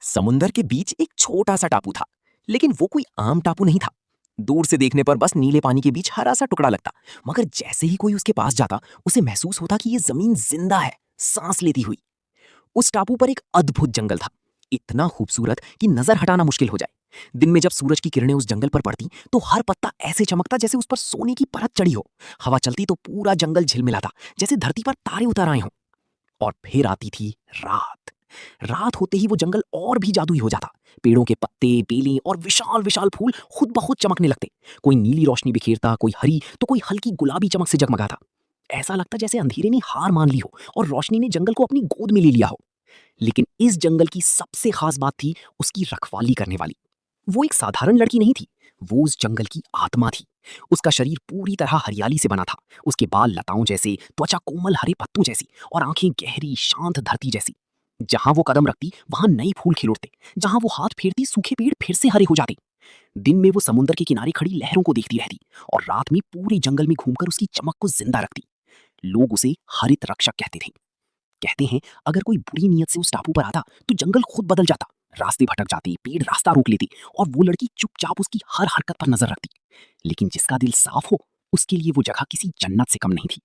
समुंदर के बीच एक छोटा सा टापू था, लेकिन वो कोई आम टापू नहीं था। दूर से देखने पर बस नीले पानी के बीच हरा सा टुकड़ा लगता, मगर जैसे ही कोई उसके पास जाता, उसे महसूस होता कि ये जमीन जिंदा है, सांस लेती हुई। उस टापू पर एक अद्भुत जंगल था, इतना खूबसूरत कि नजर हटाना मुश्किल हो जाए। दिन में जब सूरज की किरणें उस जंगल पर पड़ती, तो हर पत्ता ऐसे चमकता जैसे उस पर सोने की परत चढ़ी हो। हवा चलती तो पूरा जंगल झिलमिलाता, जैसे धरती पर तारे उतर आए हों। और फिर आती थी रात। रात होते ही वो जंगल और भी जादुई हो जाता। पेड़ों के पत्ते, बेलें और विशाल विशाल फूल खुद ब खुद चमकने लगते। कोई नीली रोशनी बिखेरता, कोई हरी, तो कोई हल्की गुलाबी चमक से जगमगाता। ऐसा लगता जैसे अंधेरे ने हार मान ली हो और रोशनी ने जंगल को अपनी गोद में ले लिया हो। लेकिन इस जंगल की सबसे खास बात थी उसकी रखवाली करने वाली। वो एक साधारण लड़की नहीं थी, वो उस जंगल की आत्मा थी। उसका शरीर पूरी तरह हरियाली से बना था, उसके बाल लताओं जैसे, त्वचा कोमल हरे पत्तों जैसी और आंखें गहरी शांत धरती जैसी। जहां वो कदम रखती वहां नए फूल खिल उठते, जहां वो हाथ फेरती सूखे पेड़ फिर से हरे हो जाते। दिन में वो समुद्र के किनारे खड़ी लहरों को देखती रहती और रात में पूरे जंगल में घूमकर उसकी चमक को जिंदा रखती। लोग उसे हरित रक्षक कहते थे। कहते हैं अगर कोई बुरी नीयत से उस टापू पर आता तो जंगल खुद बदल जाता, रास्ते भटक जाते, पेड़ रास्ता रोक लेते और वो लड़की चुपचाप उसकी हर हरकत पर नजर रखती। लेकिन जिसका दिल साफ हो, उसके लिए वो जगह किसी जन्नत से कम नहीं थी।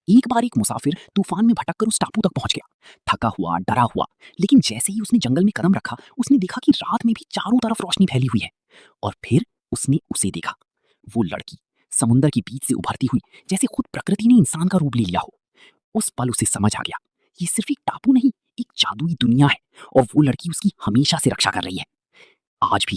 एक बार एक मुसाफिर तूफान में भटक कर उस टापू तक पहुंच गया, थका हुआ, डरा हुआ। लेकिन जैसे ही उसने जंगल में कदम रखा, उसने देखा कि रात में भी चारों तरफ रोशनी फैली हुई है। और फिर उसने उसे देखा, वो लड़की समुंदर के बीच से उभरती हुई, जैसे खुद प्रकृति ने इंसान का रूप ले लिया हो। उस पल उसे समझ आ गया, ये सिर्फ एक टापू नहीं, एक जादुई दुनिया है और वो लड़की उसकी हमेशा से रक्षा कर रही है। आज भी